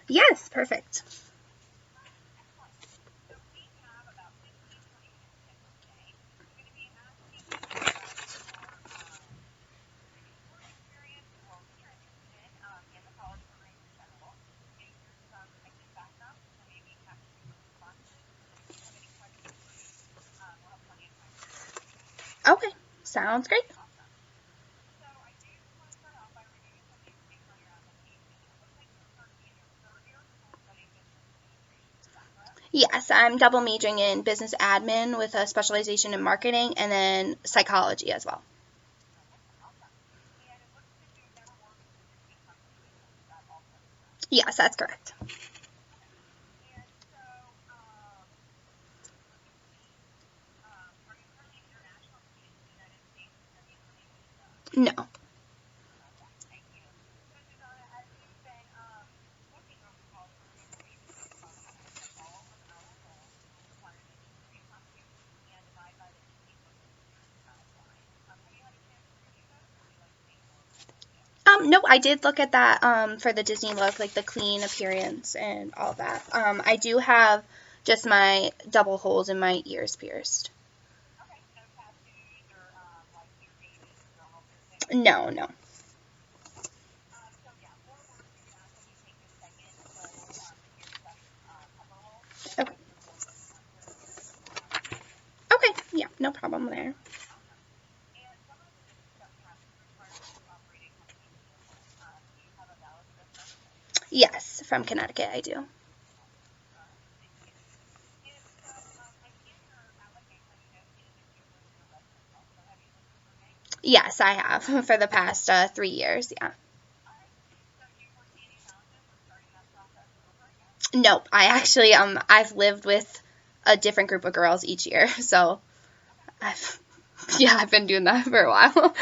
Yes, perfect. Okay, sounds great. Yes, I'm double majoring in business admin with a specialization in marketing and then psychology as well. Yes, that's correct. No. No, I did look at that for the Disney look, like the clean appearance and all that. I do have just my double holes in my ears pierced. No, no. Okay. Okay. Yeah, no problem there. Yes, from Connecticut, I do. Yes, I have for the past 3 years. Yeah. Nope. I actually I've lived with a different group of girls each year, so I've yeah I've been doing that for a while.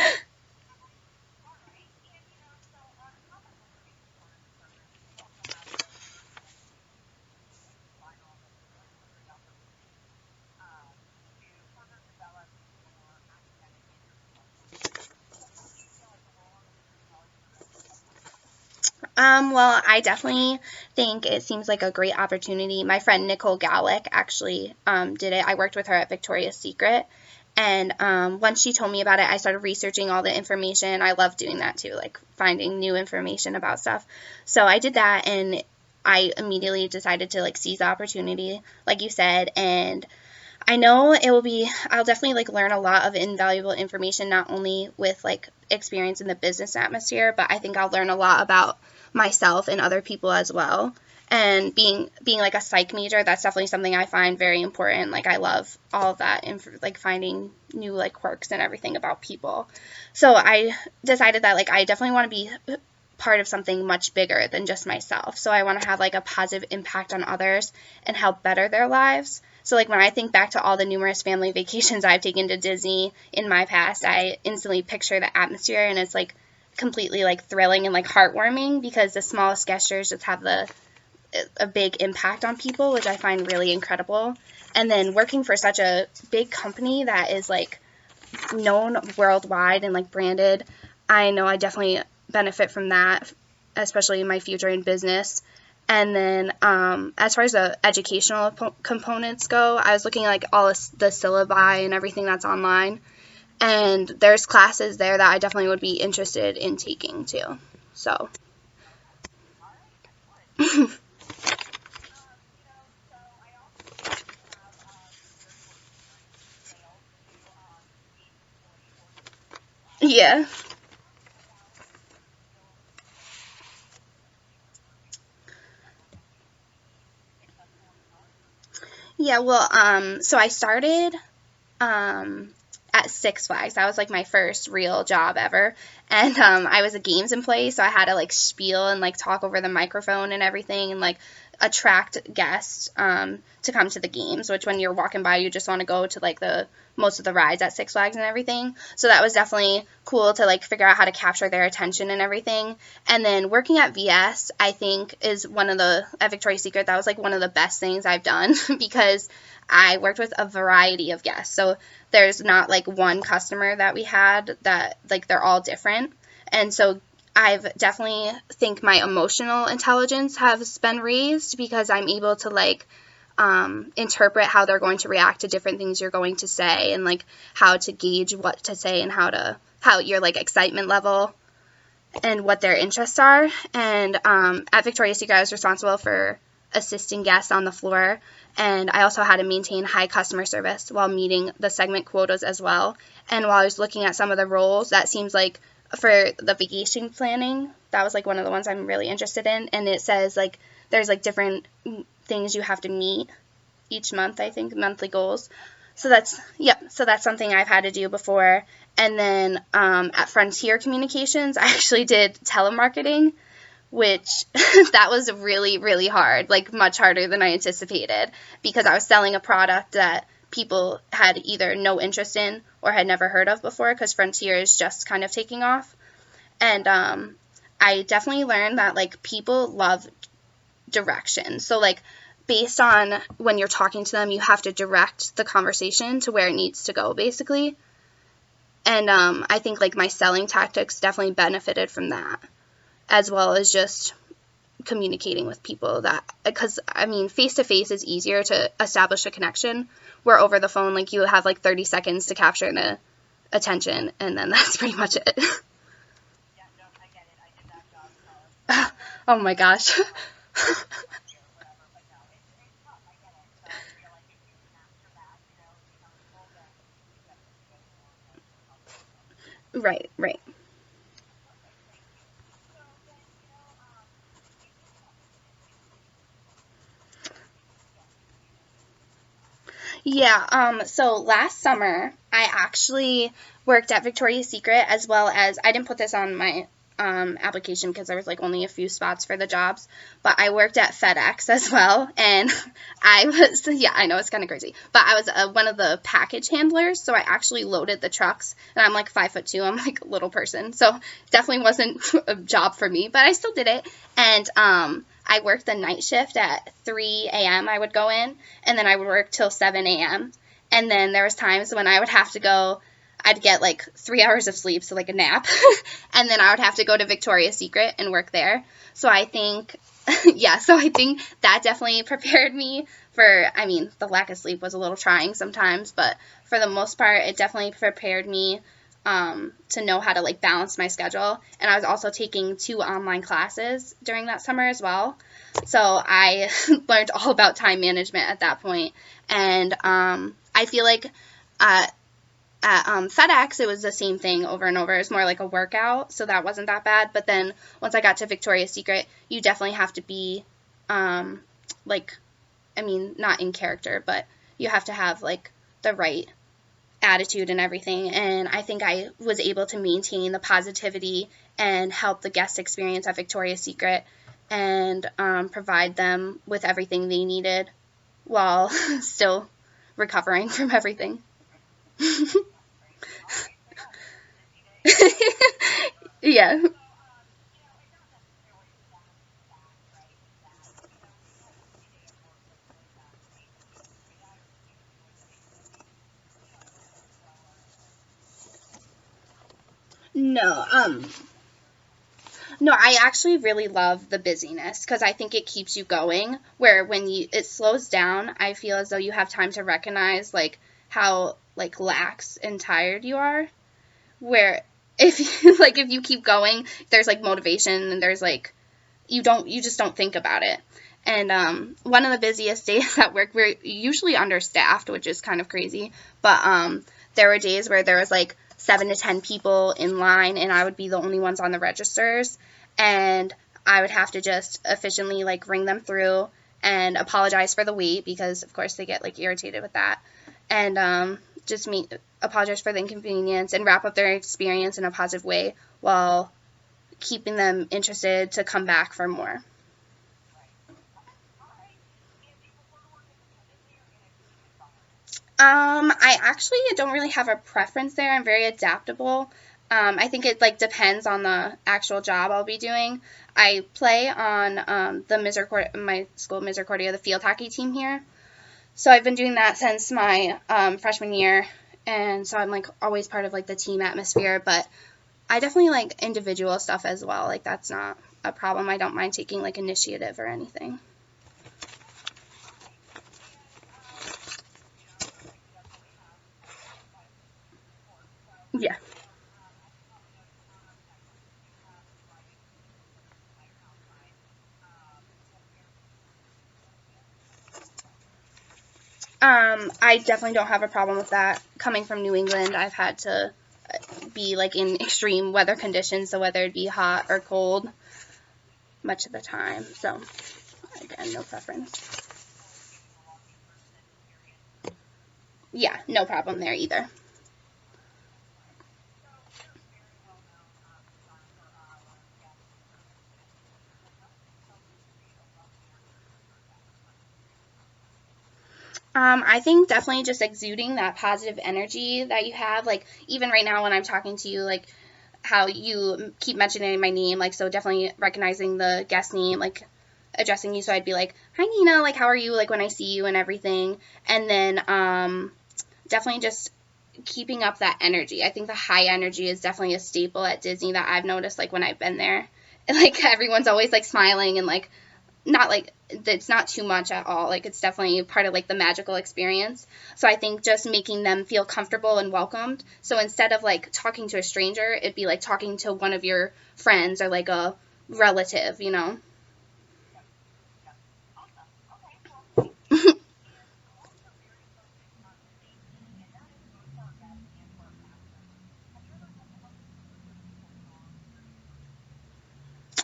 Well, I definitely think it seems like a great opportunity. My friend Nicole Gallick actually did it. I worked with her at Victoria's Secret. And once she told me about it, I started researching all the information. I love doing that too, like finding new information about stuff. So I did that, and I immediately decided to like seize the opportunity, like you said. And I know it will be, I'll definitely like learn a lot of invaluable information, not only with like experience in the business atmosphere, but I think I'll learn a lot about myself and other people as well. And being like a psych major, that's definitely something I find very important. Like I love all of that and like finding new like quirks and everything about people. So I decided that like I definitely want to be part of something much bigger than just myself. So I want to have like a positive impact on others and help better their lives. So like when I think back to all the numerous family vacations I've taken to Disney in my past, I instantly picture the atmosphere, and it's like completely like thrilling and like heartwarming because the smallest gestures just have the a big impact on people, which I find really incredible. And then working for such a big company that is like known worldwide and like branded, I know I definitely benefit from that, especially in my future in business. And then as far as the educational components go, I was looking at like all the syllabi and everything that's online. And there's classes there that I definitely would be interested in taking too. So, yeah. Yeah, well, so I started um, at Six Flags. That was like my first real job ever. And I was a games employee, so I had to like spiel and like talk over the microphone and everything and like attract guests to come to the games, which when you're walking by, you just want to go to like the most of the rides at Six Flags and everything. So that was definitely cool to like figure out how to capture their attention and everything. And then working at VS, I think is one of the, at Victoria's Secret, that was like one of the best things I've done because I worked with a variety of guests. So there's not like one customer that we had that like they're all different. And so I've definitely think my emotional intelligence has been raised because I'm able to like interpret how they're going to react to different things you're going to say, and like how to gauge what to say and how your like excitement level and what their interests are. And at Victoria's Secret, I was responsible for assisting guests on the floor, and I also had to maintain high customer service while meeting the segment quotas as well. And while I was looking at some of the roles, that seems like for the vacation planning, that was like one of the ones I'm really interested in. And it says like there's like different things you have to meet each month, I think, monthly goals. So that's something I've had to do before. And then at Frontier Communications, I actually did telemarketing, which that was really, really hard, like much harder than I anticipated, because I was selling a product that people had either no interest in or had never heard of before, because Frontier is just kind of taking off. And I definitely learned that like people love direction. So like based on when you're talking to them, you have to direct the conversation to where it needs to go, basically. And I think like my selling tactics definitely benefited from that, as well as just communicating with people. That because I mean face to face is easier to establish a connection, where over the phone like you have like 30 seconds to capture the attention, and then that's pretty much it. Oh my gosh. Right, right. Yeah, so last summer I actually worked at Victoria's Secret, as well as I didn't put this on my application because there was like only a few spots for the jobs, but I worked at FedEx as well, and I was, yeah, I know it's kind of crazy, but I was one of the package handlers, so I actually loaded the trucks, and I'm like 5'2", I'm like a little person, so definitely wasn't a job for me, but I still did it. And I worked the night shift at 3 a.m. I would go in, and then I would work till 7 a.m. And then there was times when I would have to go, I'd get like 3 hours of sleep, so like a nap, and then I would have to go to Victoria's Secret and work there. So I think, yeah, so I think that definitely prepared me for, I mean, the lack of sleep was a little trying sometimes, but for the most part, it definitely prepared me to know how to like balance my schedule. And I was also taking 2 online classes during that summer as well. So I learned all about time management at that point. And I feel like at FedEx, it was the same thing over and over. It was more like a workout, so that wasn't that bad. But then once I got to Victoria's Secret, you definitely have to be, like, I mean, not in character, but you have to have, like, the right attitude and everything. And I think I was able to maintain the positivity and help the guest experience at Victoria's Secret and provide them with everything they needed while still recovering from everything. Yeah. No, no, I actually really love the busyness because I think it keeps you going. Where when it slows down, I feel as though you have time to recognize like how like lax and tired you are. Where if you like if you keep going, there's like motivation, and there's like you just don't think about it. And one of the busiest days at work, we're usually understaffed, which is kind of crazy, but there were days where there was like 7 to 10 people in line, and I would be the only ones on the registers, and I would have to just efficiently like ring them through and apologize for the wait, because of course they get like irritated with that, and just apologize for the inconvenience and wrap up their experience in a positive way while keeping them interested to come back for more. I actually don't really have a preference there. I'm very adaptable. I think it like depends on the actual job I'll be doing. I play on my school Misericordia, the field hockey team here. So I've been doing that since my freshman year, and so I'm like always part of like the team atmosphere. But I definitely like individual stuff as well. Like, that's not a problem. I don't mind taking like initiative or anything. Yeah. I definitely don't have a problem with that. Coming from New England, I've had to be like in extreme weather conditions, so whether it be hot or cold, much of the time. So again, no preference. Yeah, no problem there either. I think definitely just exuding that positive energy that you have. Like, even right now when I'm talking to you, like, how you keep mentioning my name, like, so definitely recognizing the guest name, like, addressing you. So I'd be like, hi, Nina, like, how are you, like, when I see you and everything. And then definitely just keeping up that energy. I think the high energy is definitely a staple at Disney that I've noticed, like, when I've been there. And, like, everyone's always, like, smiling and, like, not like it's not too much at all. Like, it's definitely part of like the magical experience. So I think just making them feel comfortable and welcomed. So instead of like talking to a stranger, it'd be like talking to one of your friends or like a relative, you know?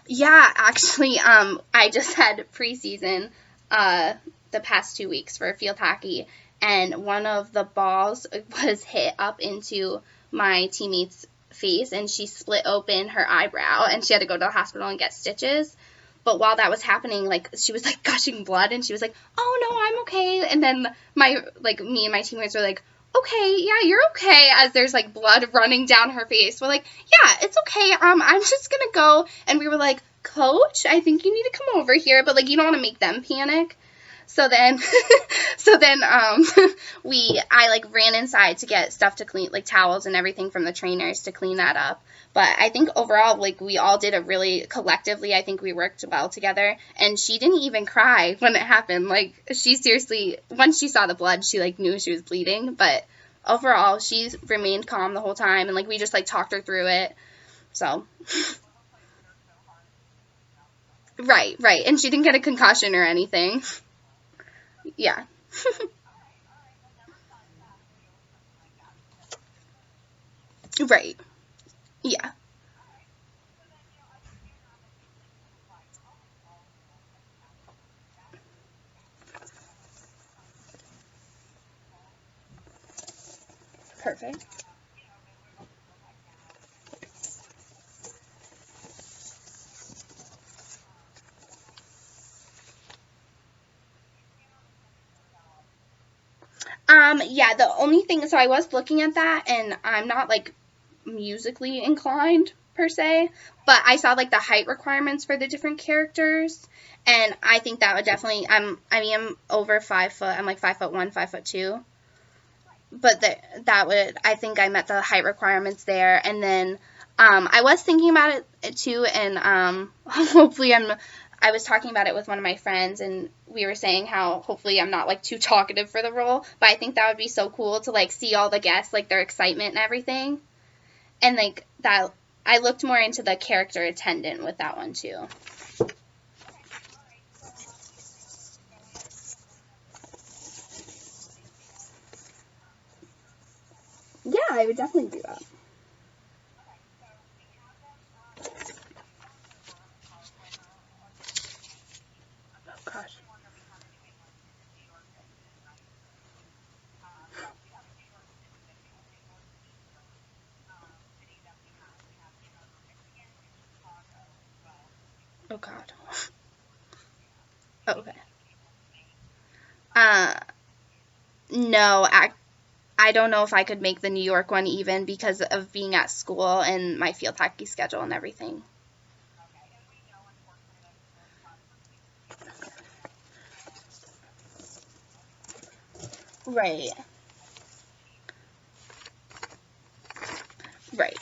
Yeah, actually, I just had preseason uh, the past 2 weeks for field hockey, and one of the balls was hit up into my teammate's face, and she split open her eyebrow, and she had to go to the hospital and get stitches. But while that was happening, like she was like gushing blood, and she was like, "Oh no, I'm okay." And then me and my teammates were like, okay, yeah, you're okay, as there's like blood running down her face. We're like, yeah, it's okay. I'm just gonna go. And we were like, Coach, I think you need to come over here, but like you don't want to make them panic. So then, so then, I like ran inside to get stuff to clean, like towels and everything from the trainers to clean that up. But I think overall, like we all did a really collectively, I think we worked well together. And she didn't even cry when it happened. Like she seriously, once she saw the blood, she like knew she was bleeding. But overall, she's remained calm the whole time, and like we just like talked her through it. So right, right, and she didn't get a concussion or anything. Yeah, right. Yeah, perfect. Yeah, the only thing, so I was looking at that, and I'm not like musically inclined per se, but I saw like the height requirements for the different characters, and I think that would definitely, I'm over 5 foot, I'm like 5'1", 5'2", but that would, I think I met the height requirements there, and then, I was thinking about it too, and, hopefully I was talking about it with one of my friends, and we were saying how hopefully I'm not like too talkative for the role, but I think that would be so cool to like see all the guests, like their excitement and everything, and like that. I looked more into the character attendant with that one too. Yeah, I would definitely do that. Oh gosh. Oh god. Okay. Uh, no, I don't know if I could make the New York one even because of being at school and my field hockey schedule and everything. Right. Right.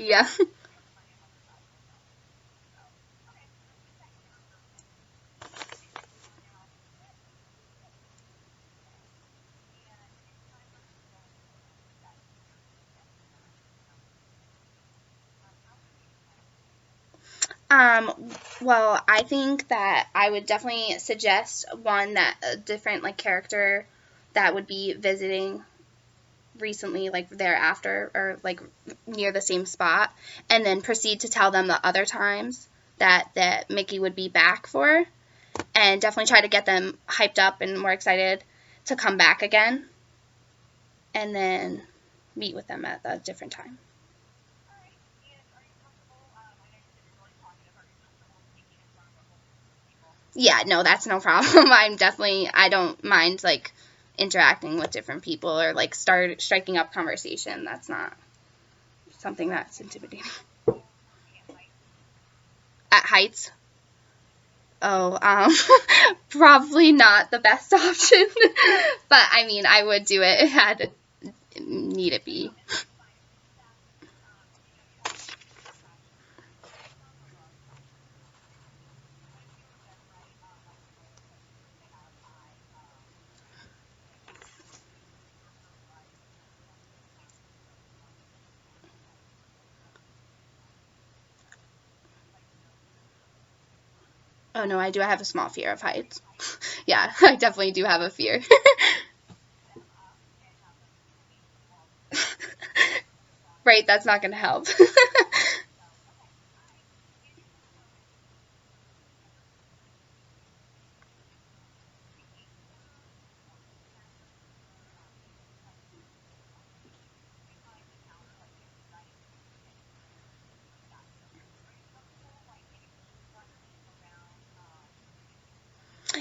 Yeah. Well, I think that I would definitely suggest one that a different like character that would be visiting recently, like thereafter, or like near the same spot, and then proceed to tell them the other times that Mickey would be back for, and definitely try to get them hyped up and more excited to come back again, and then meet with them at a different time. Yeah, no, that's no problem. I don't mind like interacting with different people or like striking up conversation. That's not something that's intimidating. At heights, oh, probably not the best option, but I mean, I would do it had it need it be. Oh no, I do have a small fear of heights. Yeah, I definitely do have a fear. Right, that's not going to help.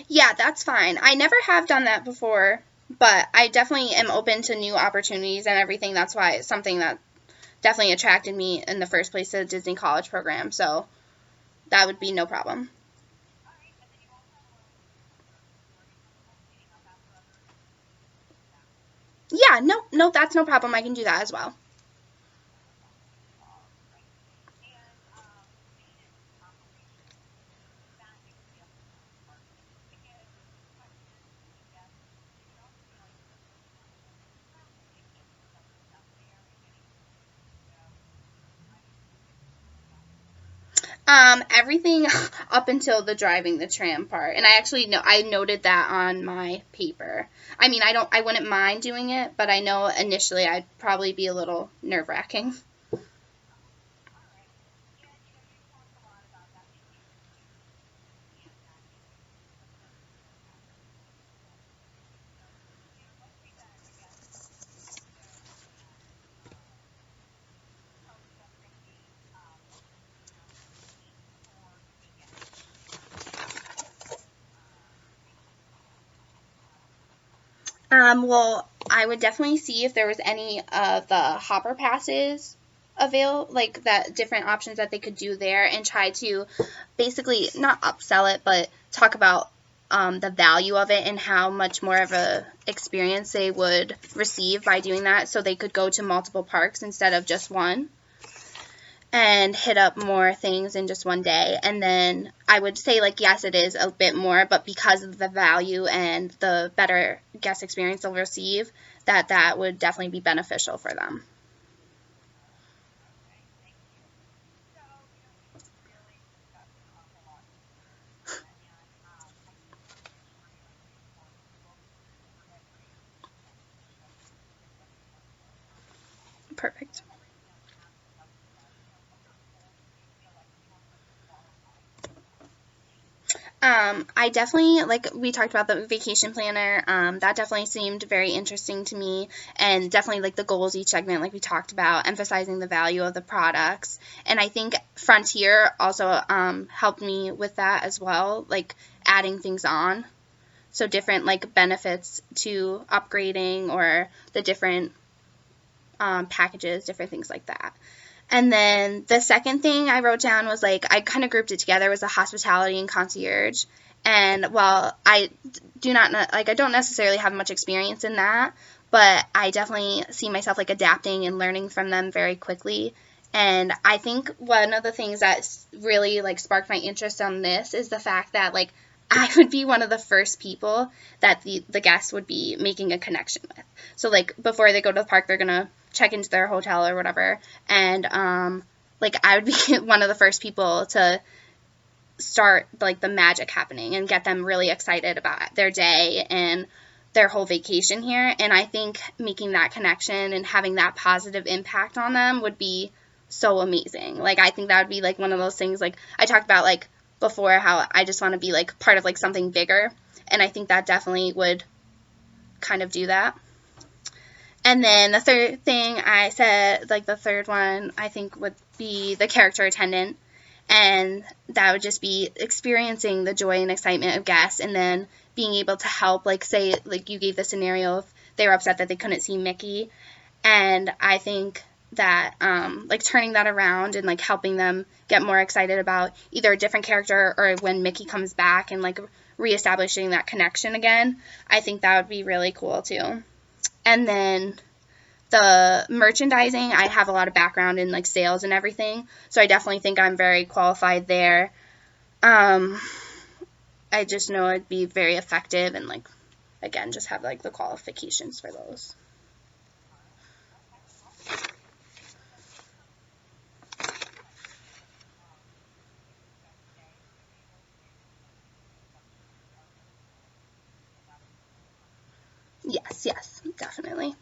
Yeah, that's fine. I never have done that before, but I definitely am open to new opportunities and everything. That's why it's something that definitely attracted me in the first place to the Disney College program. So that would be no problem. Yeah, no, no, that's no problem. I can do that as well. Everything up until the driving the tram part, and I actually know I noted that on my paper. I mean, I wouldn't mind doing it, but I know initially I'd probably be a little nerve wracking. Well, I would definitely see if there was any of the hopper passes like that different options that they could do there, and try to basically not upsell it, but talk about the value of it and how much more of a experience they would receive by doing that, so they could go to multiple parks instead of just one, and hit up more things in just one day. And then I would say, like, yes, it is a bit more, but because of the value and the better guest experience they'll receive, that would definitely be beneficial for them. Perfect. I definitely, like we talked about the vacation planner, that definitely seemed very interesting to me, and definitely like the goals each segment, like we talked about, emphasizing the value of the products. And I think Frontier also helped me with that as well, like adding things on. So different like benefits to upgrading, or the different packages, different things like that. And then the second thing I wrote down was like I kind of grouped it together was the hospitality and concierge. And while I do not like I don't necessarily have much experience in that, but I definitely see myself like adapting and learning from them very quickly, And I think one of the things that really like sparked my interest on this is the fact that like I would be one of the first people that the guests would be making a connection with. So like before they go to the park, they're gonna check into their hotel or whatever, and like I would be one of the first people to start like the magic happening and get them really excited about their day and their whole vacation here. And I think making that connection and having that positive impact on them would be so amazing. Like I think that would be like one of those things like I talked about like before, how I just want to be like part of like something bigger, and I think that definitely would kind of do that. And then the third thing I said, like the third one I think would be the character attendant, and that would just be experiencing the joy and excitement of guests, and then being able to help, like say like you gave the scenario if they were upset that they couldn't see Mickey, and I think that like turning that around and like helping them get more excited about either a different character or when Mickey comes back and like reestablishing that connection again, I think that would be really cool too. And then the merchandising, I have a lot of background in like sales and everything, so I definitely think I'm very qualified there. um I just know I'd be very effective and like again just have like the qualifications for those. Yes, yes, definitely.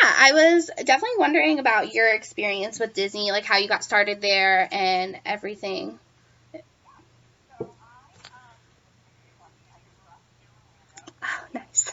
Yeah, I was definitely wondering about your experience with Disney, like how you got started there and everything. Oh, nice.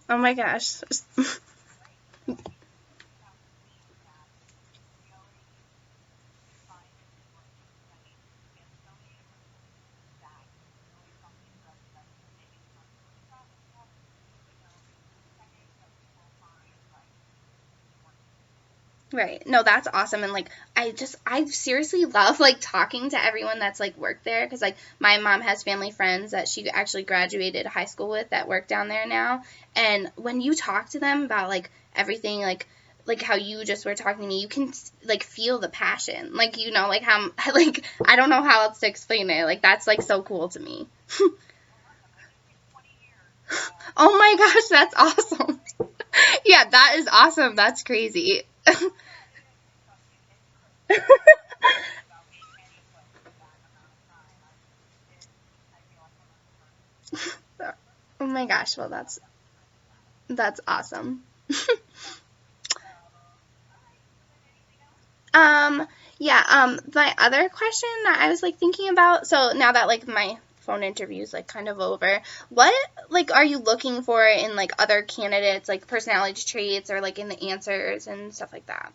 Oh my gosh. Right. No, that's awesome. And like, I seriously love like talking to everyone that's like worked there because like my mom has family friends that she actually graduated high school with that work down there now. And when you talk to them about like everything, like how you just were talking to me, you can like feel the passion. Like, you know, like how, like, I don't know how else to explain it. Like, that's like so cool to me. Oh my gosh, that's awesome. Yeah, that is awesome. That's crazy. Oh my gosh, well that's awesome. Um, yeah, my other question that I was like thinking about, so now that like my phone interviews like kind of over. What like are you looking for in like other candidates, like personality traits or like in the answers and stuff like that?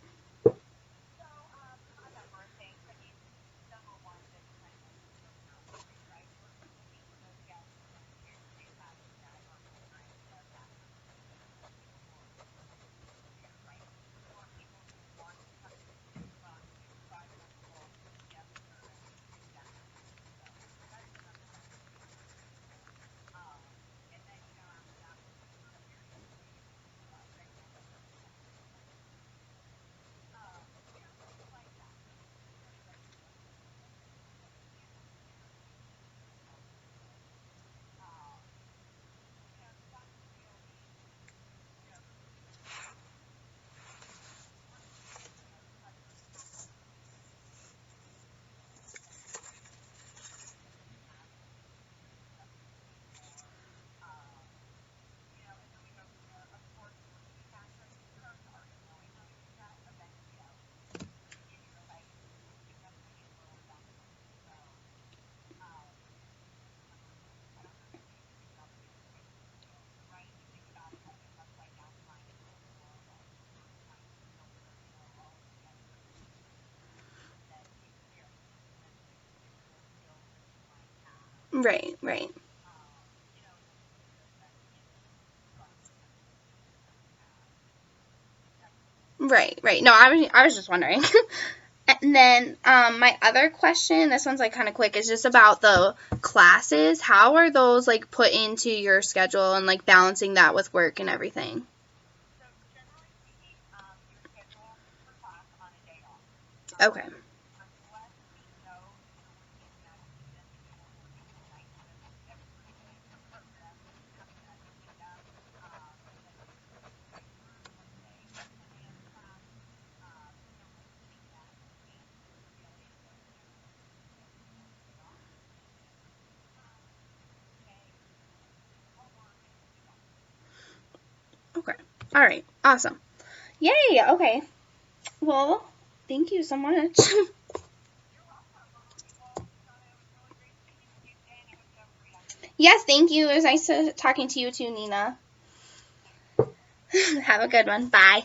Right, right. Right, right. No, I was just wondering. And then my other question, this one's like kind of quick, is just about the classes. How are those like put into your schedule and like balancing that with work and everything? Okay. Okay. All right. Awesome. Yay. Okay. Well, thank you so much. Yes, thank you. It was nice talking to you too, Nina. Have a good one. Bye.